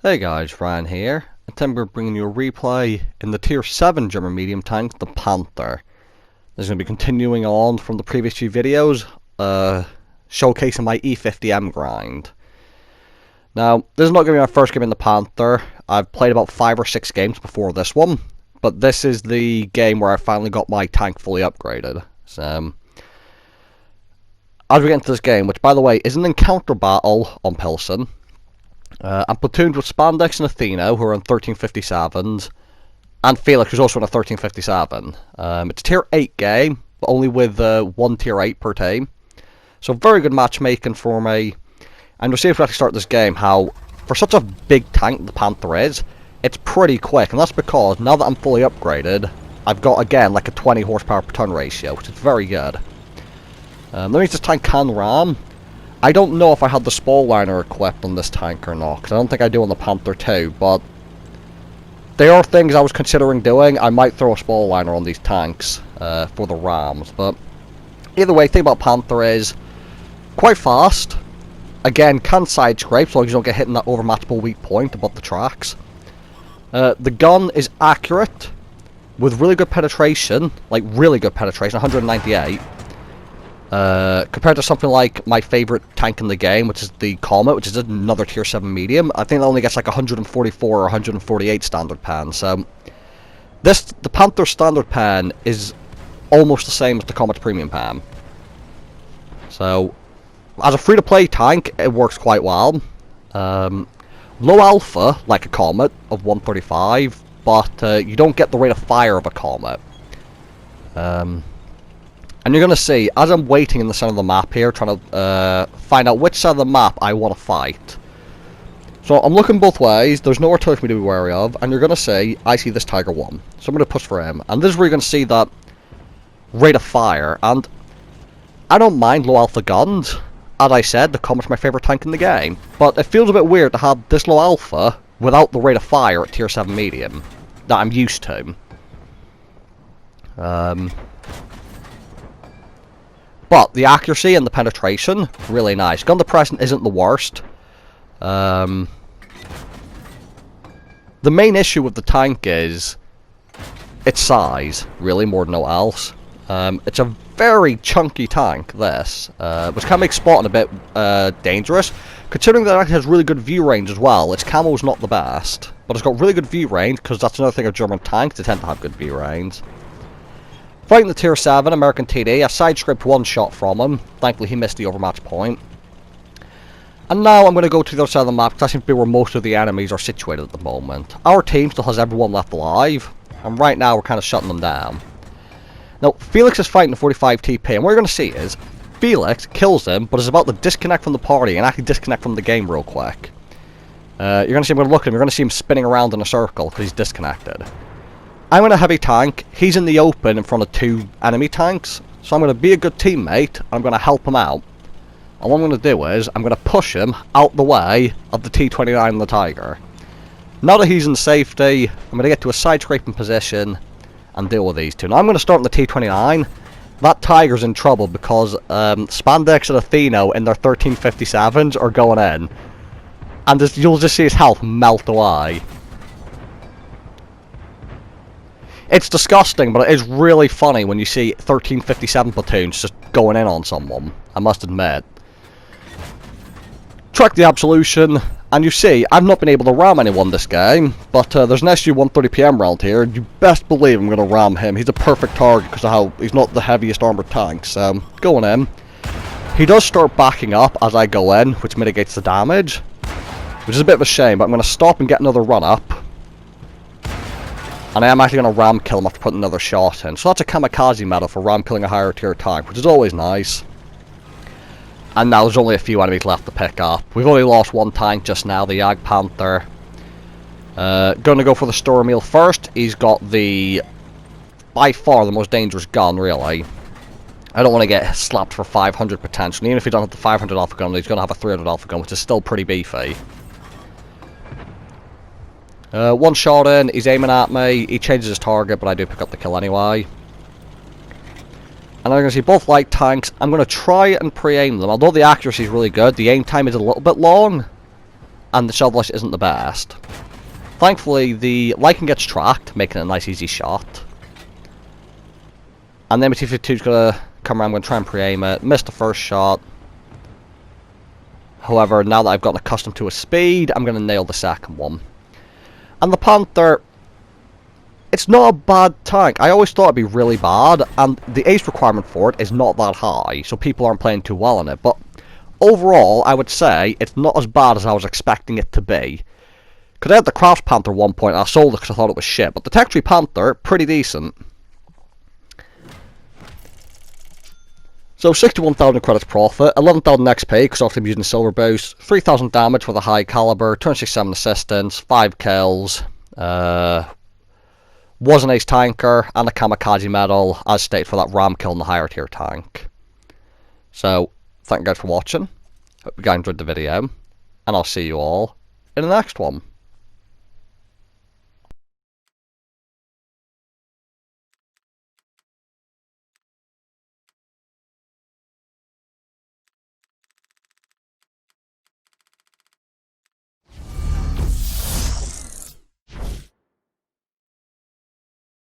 Hey guys, Ryan here, and today we're bringing you a replay in the Tier 7 German medium tank, the Panther. This is going to be continuing on from the previous few videos, showcasing my E50M grind. Now, this is not going to be my first game in the Panther. I've played about 5 or 6 games before this one, but this is the game where I finally got my tank fully upgraded. So, as we get into this game, which by the way is an encounter battle on Pilsen, I'm platooned with Spandex and Athena, who are on 1357s, and Felix, who's also on a 1357. It's a tier 8 game, but only with one tier 8 per team. So very good matchmaking for me. And you'll see if we actually start this game how, for such a big tank the Panther is, it's pretty quick. And that's because, now that I'm fully upgraded, I've got, again, like a 20 horsepower per ton ratio, which is very good. That means this tank can ram. I don't know if I had the spall liner equipped on this tank or not, because I don't think I do on the Panther 2, but there are things I was considering doing. I might throw a spall liner on these tanks for the rams, but either way, the thing about Panther is quite fast. Again, can side scrape, so long as you don't get hit in that overmatchable weak point above the tracks. The gun is accurate, with really good penetration, like really good penetration, 198. Compared to something like my favourite tank in the game, which is the Comet, which is another tier 7 medium, I think that only gets like 144 or 148 standard pan. So the Panther standard pan is almost the same as the Comet's premium pan. So as a free-to-play tank, it works quite well. Low alpha, like a Comet, of 135, but you don't get the rate of fire of a Comet. And you're going to see, as I'm waiting in the center of the map here, trying to find out which side of the map I want to fight. So I'm looking both ways, there's no artillery for me to be wary of, and you're going to see, I see this Tiger 1. So I'm going to push for him. And this is where you're going to see that rate of fire. And I don't mind low alpha guns. As I said, the Comet's my favourite tank in the game. But it feels a bit weird to have this low alpha without the rate of fire at tier 7 medium that I'm used to. But the accuracy and the penetration, really nice. Gun depression isn't the worst. The main issue with the tank is its size, really, more than no else. It's a very chunky tank, this, which can make spotting a bit dangerous, considering that it actually has really good view range as well. Its camo's not the best, but it's got really good view range, because that's another thing of German tanks, they tend to have good view range. Fighting the tier 7 American TD, I side-scraped one shot from him. Thankfully he missed the overmatch point. And now I'm going to go to the other side of the map, because that seems to be where most of the enemies are situated at the moment. Our team still has everyone left alive, and right now we're kind of shutting them down. Now, Felix is fighting the 45 TP, and what you're going to see is, Felix kills him, but is about to disconnect from the party, and actually disconnect from the game real quick. You're going to see him, look at him, you're going to see him spinning around in a circle, because he's disconnected. I'm in a heavy tank, he's in the open in front of 2 enemy tanks, so I'm going to be a good teammate, and I'm going to help him out. And what I'm going to do is, I'm going to push him out the way of the T-29 and the Tiger. Now that he's in safety, I'm going to get to a side-scraping position and deal with these two. Now I'm going to start on the T-29. That Tiger's in trouble because Spandex and Athena in their 1357s are going in. And you'll just see his health melt away. It's disgusting, but it is really funny when you see 1357 platoons just going in on someone, I must admit. Track the Absolution, and you see, I've not been able to ram anyone this game, but there's an SU-130PM round here, and you best believe I'm going to ram him. He's a perfect target because of how he's not the heaviest armoured tank, so going in. He does start backing up as I go in, which mitigates the damage, which is a bit of a shame, but I'm going to stop and get another run up. And I am actually going to ram kill him after putting another shot in. So that's a kamikaze medal for ram killing a higher tier tank, which is always nice. And now there's only a few enemies left to pick up. We've only lost one tank just now, the Jag Panther. Going to go for the Stormeel first. He's got the, by far, the most dangerous gun, really. I don't want to get slapped for 500 potential. Even if he doesn't have the 500 alpha gun, he's going to have a 300 alpha gun, which is still pretty beefy. One shot in, he's aiming at me, he changes his target, but I do pick up the kill anyway. And I'm going to see both light tanks. I'm going to try and pre-aim them. Although the accuracy is really good, the aim time is a little bit long. and the shovel isn't the best. Thankfully, the Lycan gets tracked, making it a nice easy shot. And then MT-52 is going to come around, I'm going to try and pre-aim it, miss the first shot. However, now that I've gotten accustomed to a speed, I'm going to nail the second one. And the Panther, it's not a bad tank. I always thought it'd be really bad, and the ace requirement for it is not that high, so people aren't playing too well in it. But overall, I would say it's not as bad as I was expecting it to be. Because I had the Craft Panther at one point, and I sold it because I thought it was shit. But the Tech Tree Panther, pretty decent. So 61,000 credits profit, 11,000 XP because obviously I'm using the silver boost, 3,000 damage with a high caliber, 267 assistance, 5 kills, was an ace tanker, and a kamikaze medal as stated for that ram kill in the higher tier tank. So, thank you guys for watching, hope you guys enjoyed the video, and I'll see you all in the next one.